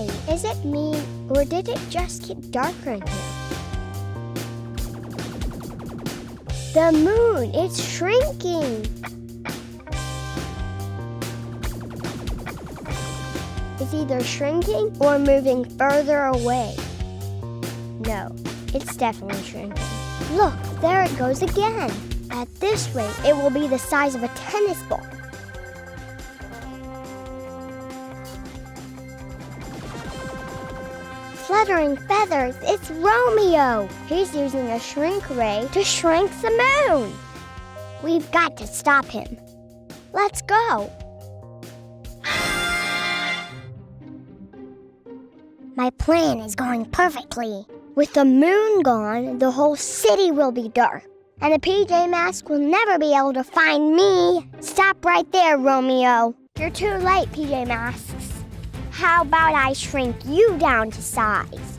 Hey, is it me, or did it just get darker in here? The moon, it's shrinking. It's either shrinking or moving further away. No, it's definitely shrinking. Look, there it goes again. At this rate, it will be the size of a tennis ball. Fluttering feathers, it's Romeo. He's using a shrink ray to shrink the moon. We've got to stop him. Let's go. My plan is going perfectly. With the moon gone, the whole city will be dark, and the PJ Mask will never be able to find me. Stop right there, Romeo. You're too late, PJ Masks. How about I shrink you down to size?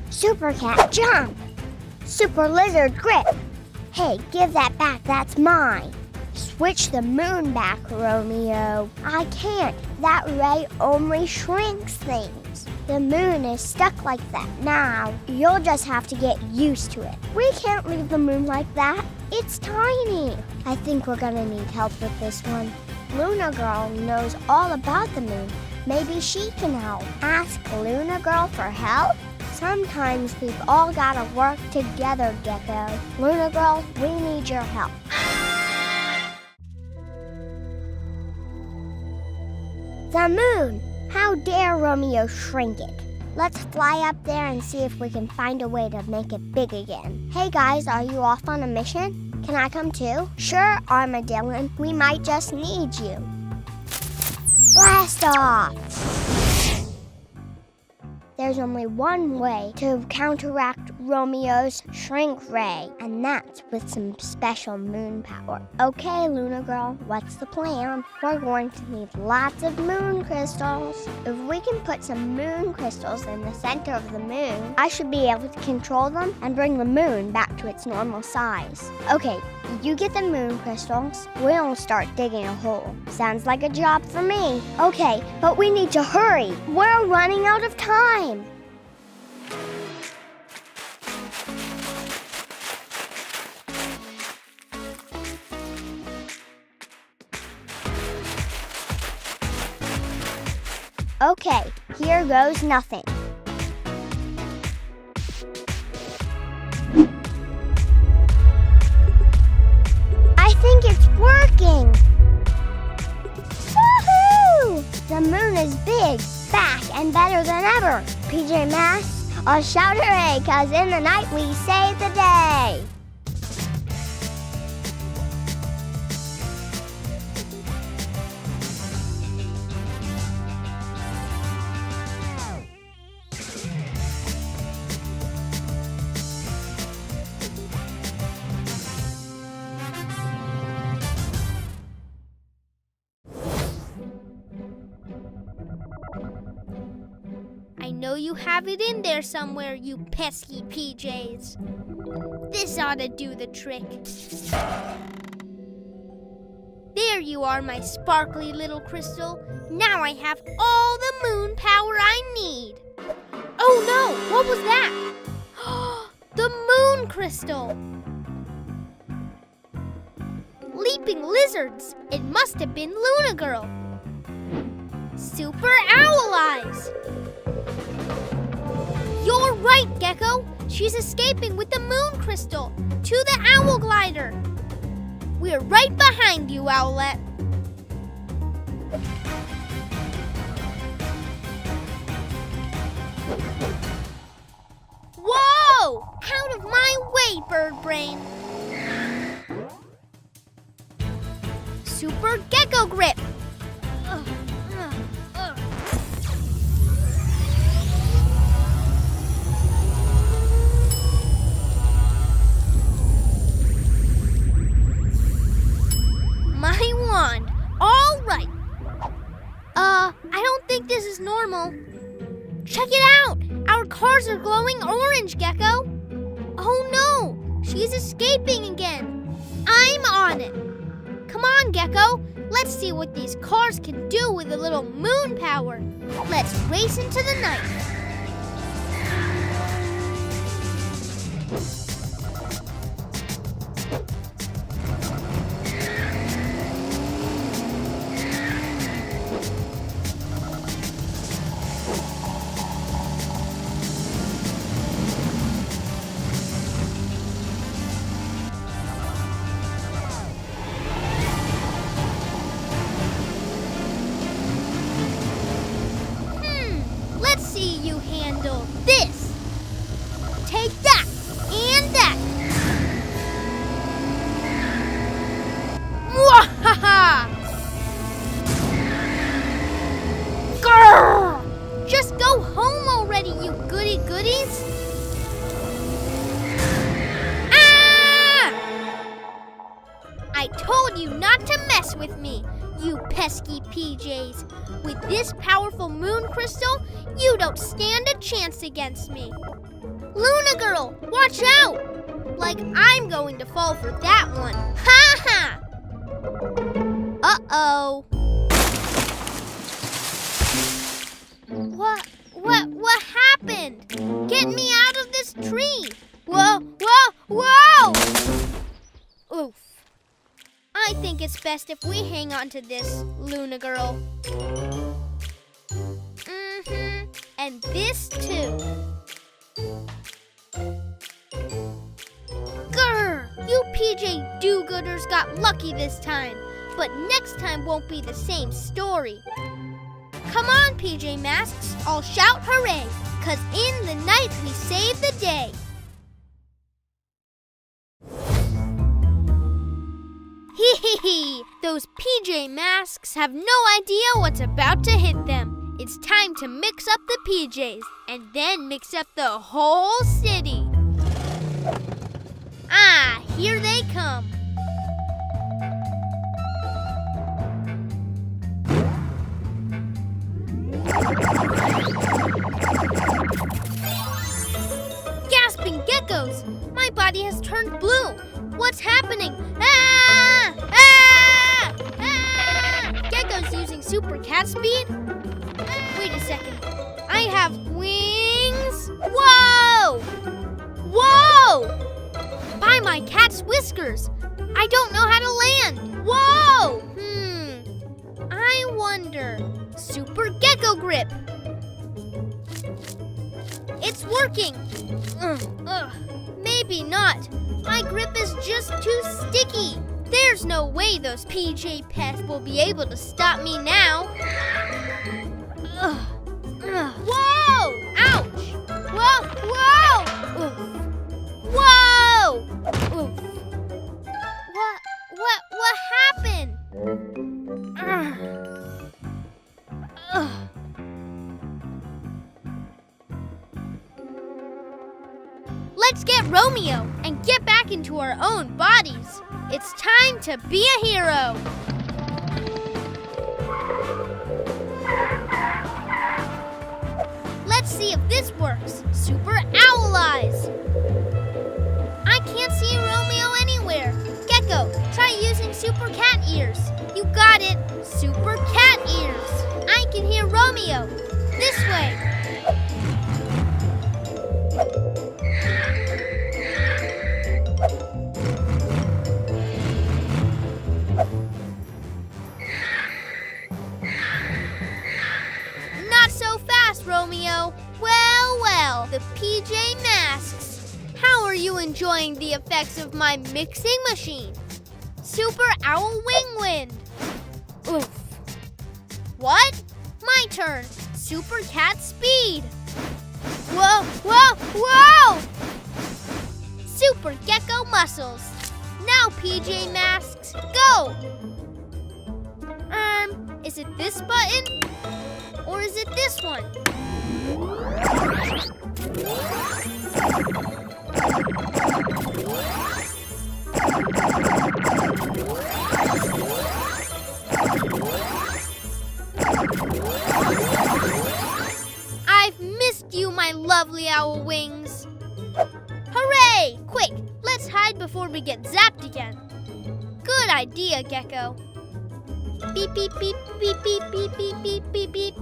Super Cat, jump! Super Lizard, grip! Hey, give that back, that's mine. Switch the moon back, Romeo. I can't. That ray only shrinks things. The moon is stuck like that now. You'll just have to get used to it. We can't leave the moon like that. It's tiny. I think we're gonna need help with this one. Luna Girl knows all about the moon. Maybe she can help. Ask Luna Girl for help? Sometimes we've all gotta work together, Gekko. Luna Girl, we need your help. The moon! How dare Romeo shrink it? Let's fly up there and see if we can find a way to make it big again. Hey guys, are you off on a mission? Can I come too? Sure, Armadillo. We might just need you. Blast off! There's only one way to counteract Romeo's shrink ray, and that's with some special moon power. Okay, Luna Girl, what's the plan? We're going to need lots of moon crystals. If we can put some moon crystals in the center of the moon, I should be able to control them and bring the moon back to its normal size. Okay, you get the moon crystals, we'll start digging a hole. Sounds like a job for me. Okay, but we need to hurry. We're running out of time. Okay, here goes nothing. I think it's working! Woohoo! The moon is big, back, and better than ever. PJ Masks, I'll shout hooray, 'cause in the night we save the day! I know you have it in there somewhere, you pesky PJs. This ought to do the trick. There you are, my sparkly little crystal. Now I have all the moon power I need. Oh no, what was that? The moon crystal. Leaping lizards. It must have been Luna Girl. Super owl eyes. You're right, Gekko. She's escaping with the moon crystal to the owl glider. We're right behind you, Owlette. Whoa! Out of my way, bird brain. Super Gekko grip. My wand. All right. I don't think this is normal. Check it out. Our cars are glowing orange, Gekko. Oh no, she's escaping again. I'm on it. Come on, Gekko. Let's see what these cars can do with a little moon power. Let's race into the night. Let's see you handle this. Take that and that. Mwahaha! Grrr! Just go home already, you goody goodies. Ah! I told you not to mess with me, you pesky PJs. With this powerful moon crystal, you don't stand a chance against me. Luna girl, watch out! Like I'm going to fall for that one. Ha ha! Uh-oh. What happened? Get me out of this tree! Whoa! Oof. I think it's best if we hang on to this, Luna girl. And this too. Grr! You PJ do-gooders got lucky this time, but next time won't be the same story. Come on, PJ Masks, I'll shout hooray, 'cause in the night we save the day. Hee! Those PJ Masks have no idea what's about to hit them. It's time to mix up the PJs and then mix up the whole city. Ah, here they come. Gasping geckos! My body has turned blue. What's happening? Ah! Ah! Ah! Gekko's using super cat speed? Wait a second. I have wings? Whoa! Whoa! By my cat's whiskers! I don't know how to land. Whoa! I wonder. Super Gekko grip. It's working. Maybe not. My grip is just too sticky. There's no way those PJ pests will be able to stop me now. Whoa! Ouch! Whoa! Whoa! Oof. Whoa! Oof. What happened? Let's get Romeo and get back into our own bodies. It's time to be a hero. Let's see if this works. Super Owl Eyes. I can't see Romeo anywhere. Gekko, try using Super Cat Ears. You got it. Super Cat Ears. I can hear Romeo. This way. Not so fast, Romeo. Well, the PJ Masks. How are you enjoying the effects of my mixing machine? Super Owl Wing Wind. Oof. What? My turn. Super Cat Speed. Whoa! Super Gekko Muscles. Now, PJ Masks, go! Is it this button? Or is it this one? I've missed you, my lovely owl wings. Hooray! Quick, let's hide before we get zapped again. Good idea, Gekko. Beep, beep, beep, beep, beep, beep, beep, beep, beep, beep.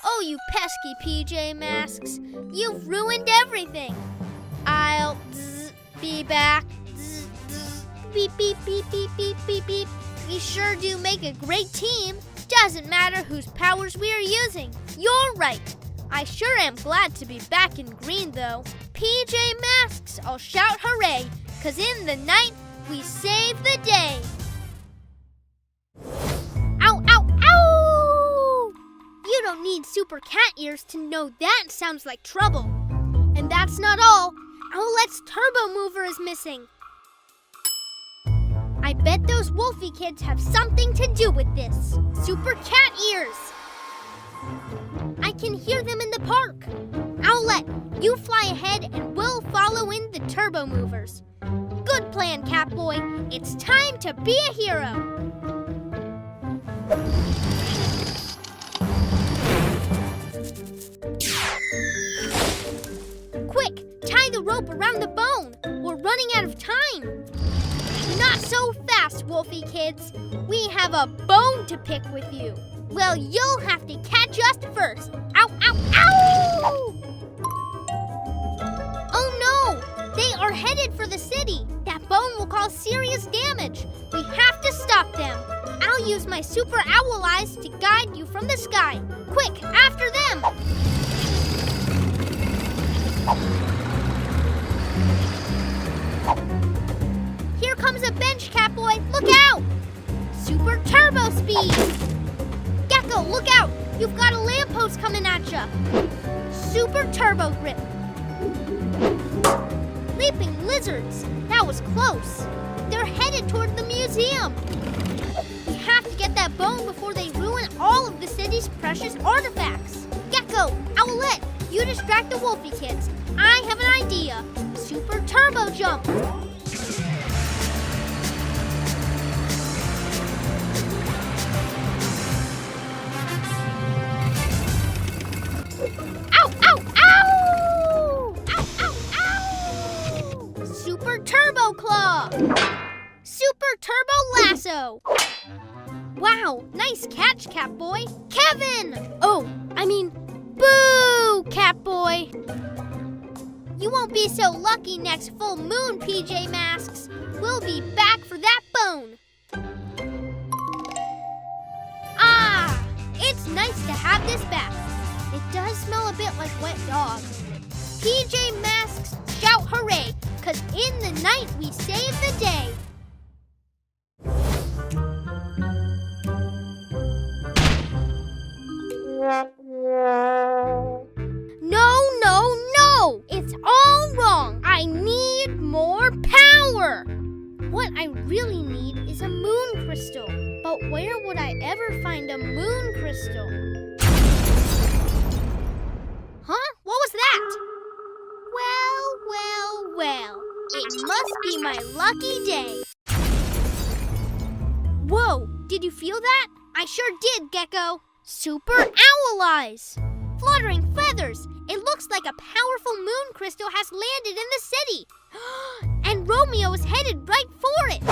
Oh, you pesky PJ Masks. You've ruined everything. I'll be back. Beep, beep, beep, beep, beep, beep, beep. We sure do make a great team. Doesn't matter whose powers we are using. You're right. I sure am glad to be back in green, though. PJ Masks, I'll shout hooray, 'cause in the night, we save the day. Ow, ow, ow! You don't need super cat ears to know that sounds like trouble. And that's not all. Owlette's turbo mover is missing. I bet those Wolfy Kids have something to do with this. Super cat ears. I can hear them in the park. Owlette, you fly ahead and we'll follow in the turbo movers. Good plan, Catboy. It's time to be a hero. Quick, tie the rope around the bone. We're running out of time. Not so fast, Wolfy Kids. We have a bone to pick with you. Well, you'll have to catch us first. Ow, ow, ow! Oh no! They are headed for the city. That bone will cause serious damage. We have to stop them. I'll use my super owl eyes to guide you from the sky. Quick, after them! Here comes a bench, Catboy. Look out! Super turbo speed! Gekko, look out! You've got a lamppost coming at ya! Super turbo grip! Leaping lizards! That was close! They're headed toward the museum! We have to get that bone before they ruin all of the city's precious artifacts! Gekko, Owlette, you distract the Wolfy Kids. I have an idea! Super turbo jump! Ow, ow, ow! Ow, ow, ow! Super Turbo Claw! Super Turbo Lasso! Wow, nice catch, Catboy! Kevin! Boo, Catboy! You won't be so lucky next full moon, PJ Masks. We'll be back for that bone. Ah, it's nice to have this back. It does smell a bit like wet dog. PJ Masks shout hooray, 'cause in the night we save the day. No! It's all wrong. I need more power. What I really need is a moon crystal. But where would I ever find a moon crystal? Huh? What was that? Well. It must be my lucky day. Whoa, did you feel that? I sure did, Gekko. Super owl eyes. Fluttering feathers. It looks like a powerful moon crystal has landed in the city. And Romeo is headed right for it.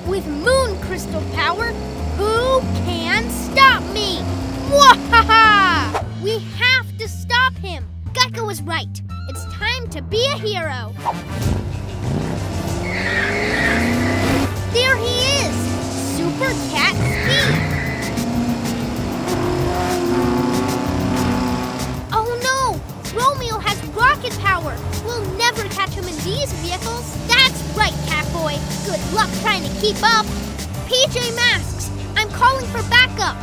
With moon crystal power, who can stop me? We have to stop him. Gekko was right. It's time to be a hero. There he is. Super cat speed. Oh no! Romeo has rocket power! We'll never catch him in these vehicles! That's right, Catboy! Good luck trying to keep up! PJ Masks! I'm calling for backup!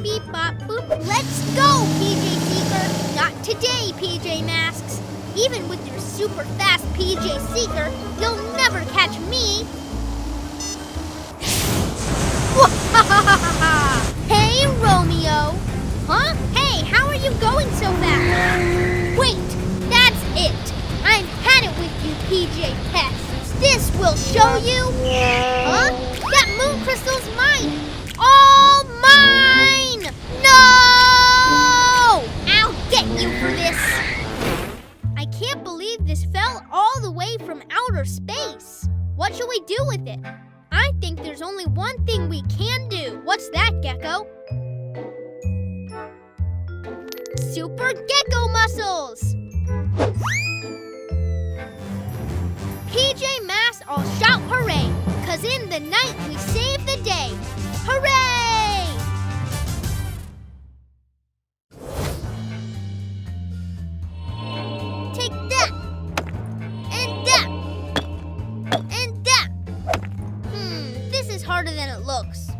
Beep bop boop! Let's go, PJ Seeker! Not today, PJ Masks! Even with your super fast PJ Seeker, you'll never catch me! Hey, Romeo! Huh? Hey, how are you going so fast? Wait, that's it! I've had it with you, PJ Pests! This will show you! Huh? That moon crystal's mine! All mine! No! I'll get you for this! this fell all the way from outer space. What should we do with it? I think there's only one thing we can do. What's that, Gekko? Super Gekko muscles! PJ Masks all shout hooray, 'cause in the night we save the day. Hooray! Take that! And that! And that! This is harder than it looks.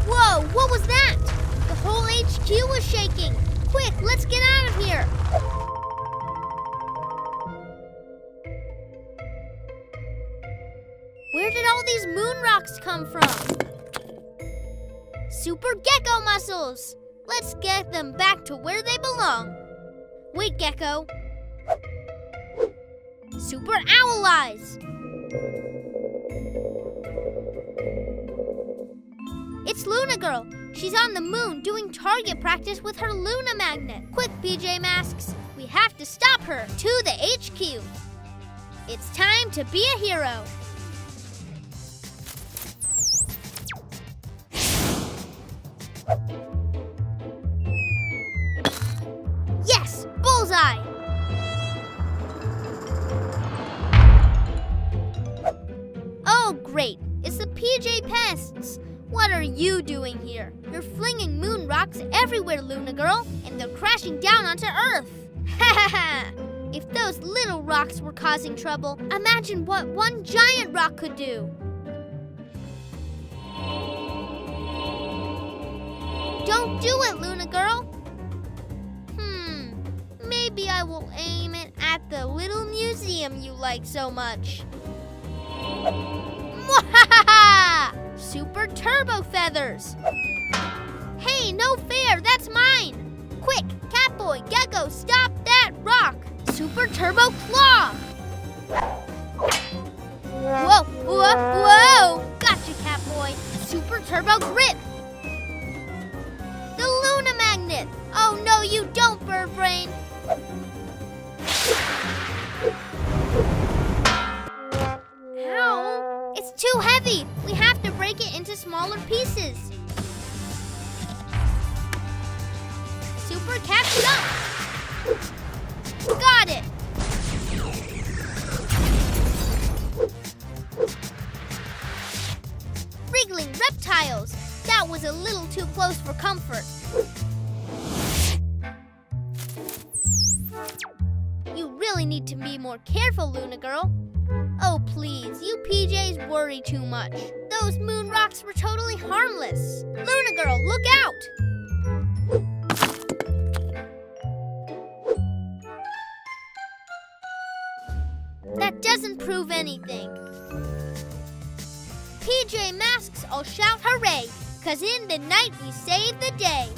Whoa, what was that? The whole HQ was shaking. Quick, let's get out of here. Where did all these moon rocks come from? Super Gekko muscles! Let's get them back to where they belong. Wait, Gekko. Super Owl Eyes! It's Luna Girl. She's on the moon doing target practice with her Luna magnet. Quick, PJ Masks. We have to stop her to the HQ. It's time to be a hero. Yes! Bullseye! Oh, great. It's the PJ Pests. What are you doing here? You're flinging moon rocks everywhere, Luna Girl, and they're crashing down onto Earth. Ha ha ha! If those little rocks were causing trouble, imagine what one giant rock could do. Don't do it, Luna Girl. Maybe I will aim it at the little museum you like so much. Mwahaha! Super Turbo Feathers! Hey, no fair, that's mine! Quick, Catboy, Gekko, stop that rock! Super Turbo Claw! Whoa, whoa, whoa! Gotcha, Catboy! Super Turbo Grip! The Luna Magnet! Oh no, you don't, Bird Brain! Ow! It's too heavy! We have to break it into smaller pieces. Super Catch Up! Got it! Wriggling reptiles! That was a little too close for comfort. You really need to be more careful, Luna Girl. Oh, please, you PJs worry too much. Those moon rocks were totally harmless. Luna Girl, look out! That doesn't prove anything. PJ Masks all shout hooray, 'cause in the night we save the day.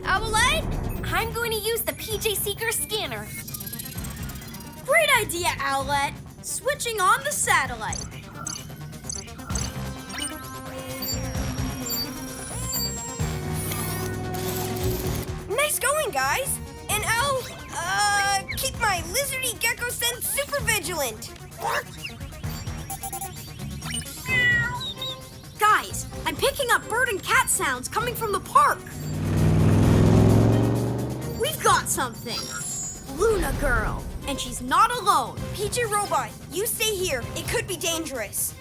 Owlette, I'm going to use the PJ Seeker scanner. Great idea, Owlette. Switching on the satellite. Nice going, guys. And I'll, keep my lizardy gecko sense super vigilant. Guys, I'm picking up bird and cat sounds coming from the park. We've got something. Luna Girl. And she's not alone. PJ Robot, you stay here. It could be dangerous.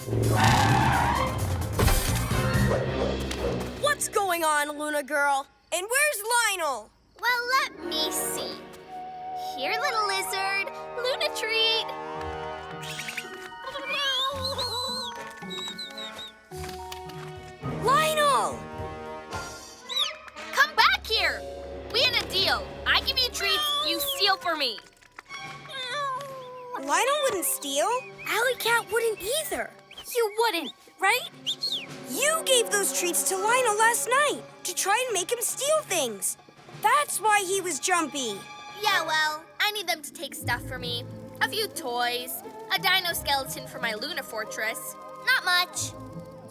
What's going on, Luna Girl? And where's Lionel? Well, let me see. Here, little lizard. Luna treat. Lionel! Come back here! We had a deal. I give you treats, you steal for me. Lionel wouldn't steal. Alley Cat wouldn't either. You wouldn't, right? You gave those treats to Lionel last night to try and make him steal things. That's why he was jumpy. Yeah, well, I need them to take stuff for me. A few toys, a dino skeleton for my Luna Fortress. Not much.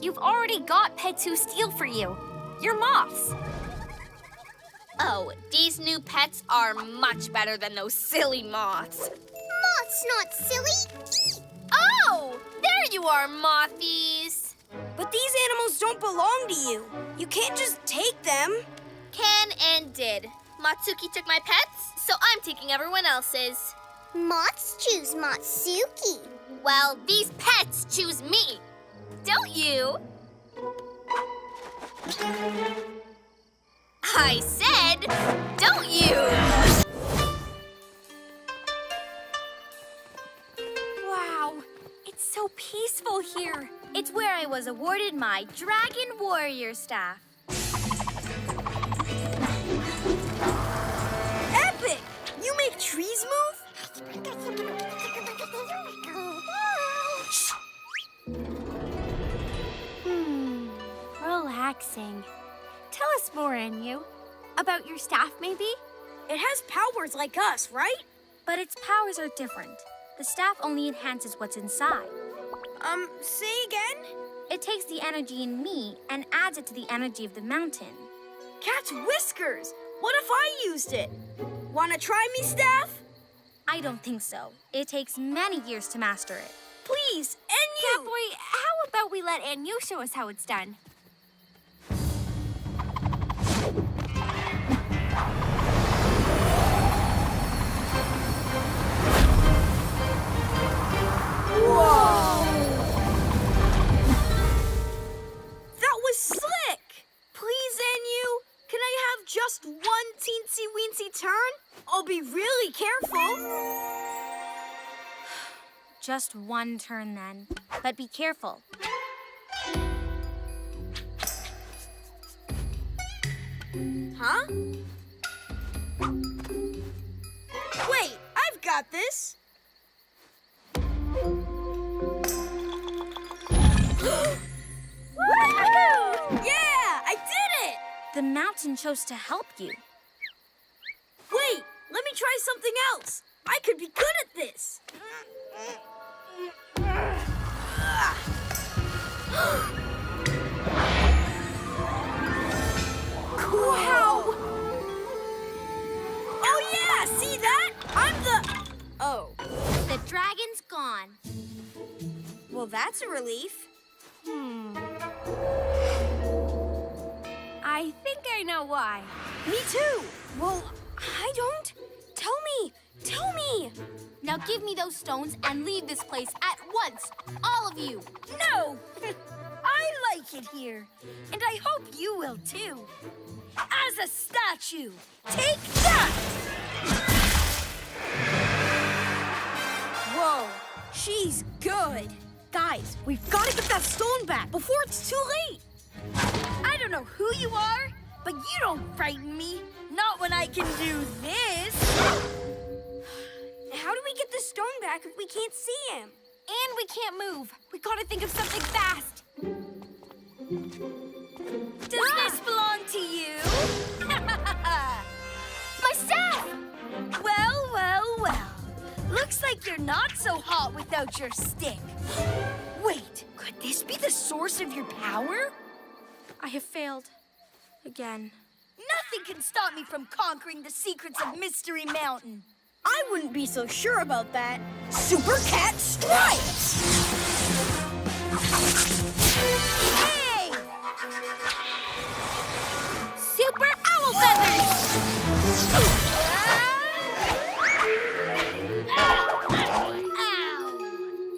You've already got pets who steal for you. Your moths. Oh, these new pets are much better than those silly moths. Moth's not silly. Oh, there you are, mothies. But these animals don't belong to you. You can't just take them. Can and did. Matsuki took my pets, so I'm taking everyone else's. Moths choose Matsuki. Well, these pets choose me. Don't you? I said, don't you? Wow, it's so peaceful here. It's where I was awarded my Dragon Warrior staff. Epic! You make trees move? Relaxing. Tell us more, Anyu. About your staff, maybe? It has powers like us, right? But its powers are different. The staff only enhances what's inside. Say again? It takes the energy in me and adds it to the energy of the mountain. Cat's whiskers! What if I used it? Wanna try me, staff? I don't think so. It takes many years to master it. Please, Enyu! Catboy, how about we let Anyu show us how it's done? Whoa! That was slick! Please, Enyu, can I have just one teensy-weensy turn? I'll be really careful. Just one turn then. But be careful. Huh? Wait, I've got this. Yeah, I did it! The mountain chose to help you. Wait, let me try something else. I could be good at this. Wow! Oh yeah, see that? I'm the... Oh. The dragon's gone. Well, that's a relief. I think I know why. Me too. Well, I don't. Tell me. Now give me those stones and leave this place at once. All of you. No! I like it here. And I hope you will too. As a statue, take that! Whoa, she's good. Guys, we've got to get that stone back before it's too late. I don't know who you are, but you don't frighten me. Not when I can do this. How do we get the stone back if we can't see him? And we can't move. We gotta think of something fast. Does this belong to you? My staff! Well. Looks like you're not so hot without your stick. Wait, could this be the source of your power? I have failed. Again. Nothing can stop me from conquering the secrets of Mystery Mountain. I wouldn't be so sure about that. Super Cat Strikes! Hey! Super Owl Feathers!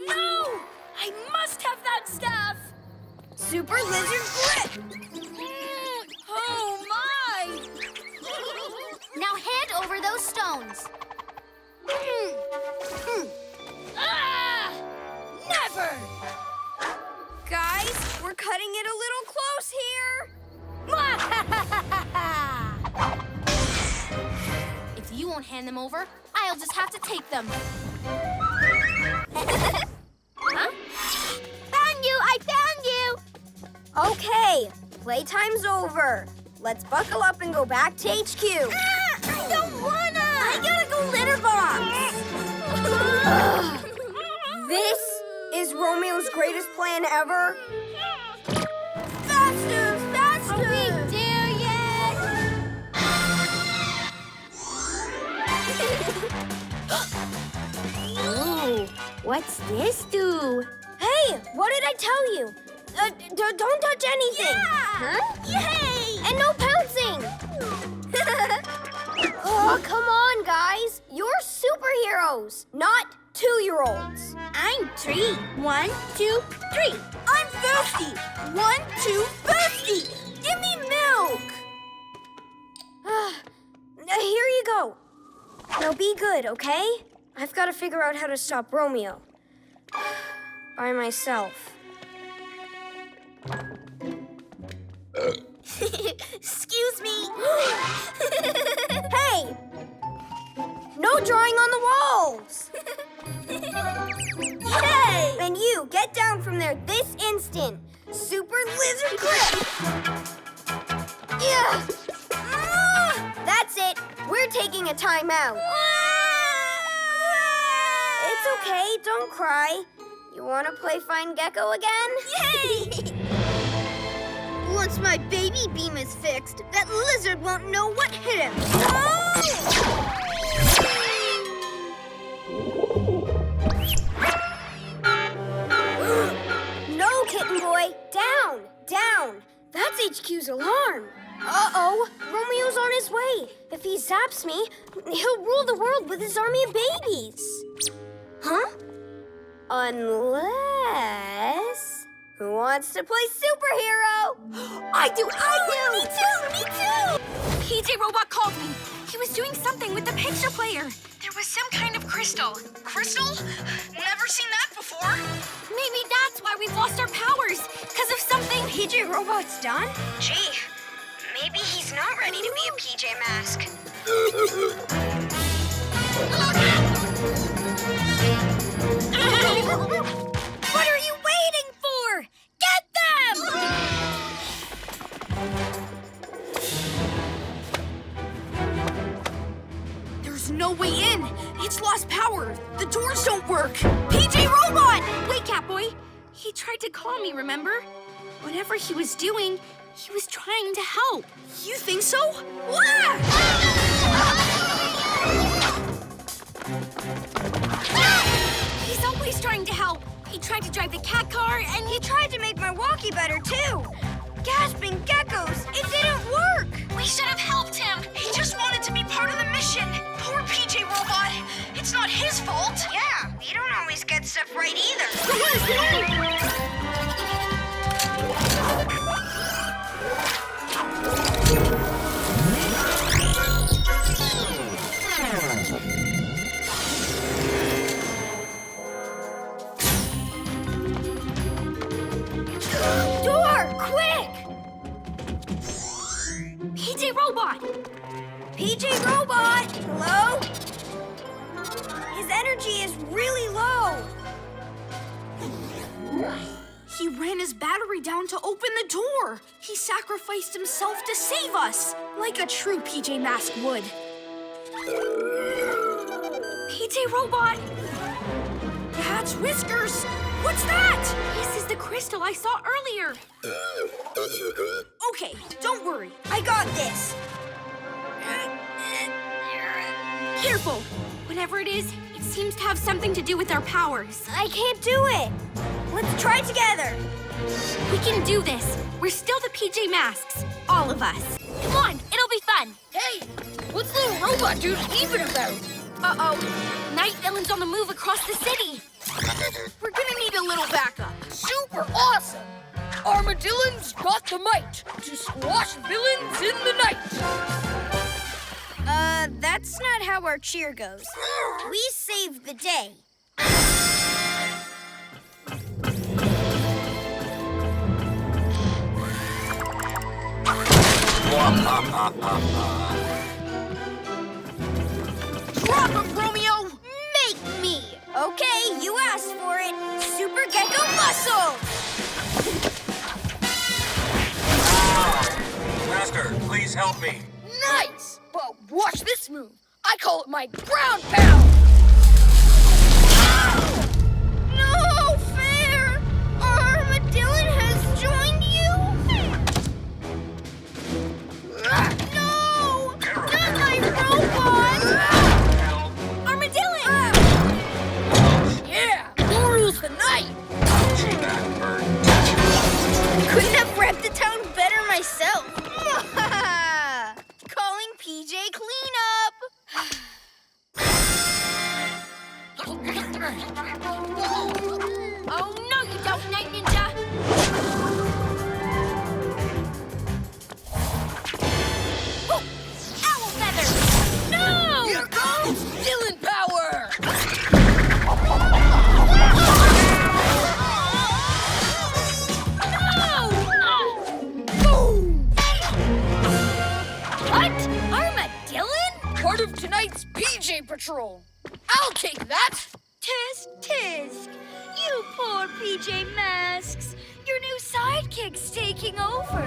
No! I must have that staff! Super Lizard Grip! Oh, my! Now hand over those stones. Never! Guys, we're cutting it a little close here. If you won't hand them over, I'll just have to take them. Huh? Found you! I found you! Okay, playtime's over. let's buckle up and go back to HQ. I don't wanna! I gotta go litter box. This is Romeo's greatest plan ever. Faster, faster! Are we there yet? Ooh, what's this do? Hey, what did I tell you? Don't touch anything. Huh? Yay! And no pouncing. Oh, come on, guys. You're superheroes, not 2-year-olds. I'm 3. 1, 2, 3. I'm thirsty. 1, 2, thirsty. Give me milk. Here you go. Now be good, okay? I've got to figure out how to stop Romeo. By myself. Excuse me. Hey! No drawing on the walls! Yay! And you, get down from there this instant. Super lizard grip! Yeah! That's it. We're taking a timeout. It's okay, don't cry. You want to play Find Gekko again? Yay! Once my baby beam is fixed, that lizard won't know what hit him. No, Kitten Boy. Down, down. That's HQ's alarm. Uh-oh, Romeo's on his way. If he zaps me, he'll rule the world with his army of babies. Huh? Unless... Who wants to play superhero? I do! Me too! PJ Robot called me. He was doing something with the picture player. There was some kind of crystal. Crystal? Never seen that before. Maybe that's why we've lost our powers. Because of something PJ Robot's done? Gee, maybe he's not ready to be a PJ Mask. What are you waiting for? Get them! There's no way in. It's lost power. The doors don't work. PJ Robot! Wait, Catboy. He tried to call me, remember? Whatever he was doing, he was trying to help. You think so? He's always trying to help. He tried to drive the cat car, and he tried to make my walkie better, too. Gasping geckos! It didn't work! We should have helped him. He just wanted to be part of the mission. Poor PJ Robot. It's not his fault. Yeah, you don't always get stuff right either. Door! Quick! PJ Robot! PJ Robot! Hello? His energy is really low. He ran his battery down to open the door. He sacrificed himself to save us, like a true PJ Mask would. PJ Robot! Cat's whiskers! What's that? This is the crystal I saw earlier. Okay, don't worry. I got this. Careful! Whatever it is, it seems to have something to do with our powers. I can't do it. Let's try together. We can do this. We're still the PJ Masks. All of us. Come on, it'll be fun. Hey, what's little robot dude even about? Uh-oh. Night villains on the move across the city. We're gonna need a little backup. Super awesome! Armadillon's got the might to squash villains in the night. That's not how our cheer goes. We saved the day. Drop him, Romeo! Make me! Okay, you asked for it. Super Gekko muscle! Master, please help me? Nice! But watch this move. I call it my ground pound! No fair! Our armadillo has joined you? No! Not my robot! Armadillo! Yeah! Who rules the night? Gee, that hurt. Couldn't have wrecked the town better myself. Calling PJ cleanup. Oh, no, you don't, Night Ninja! Oh, owl feathers! No! Here comes Dylan power! Boom! What? Armadillon? Part of tonight's PJ Patrol. I'll take that. Tisk, tisk. You poor PJ Masks. Your new sidekick's taking over.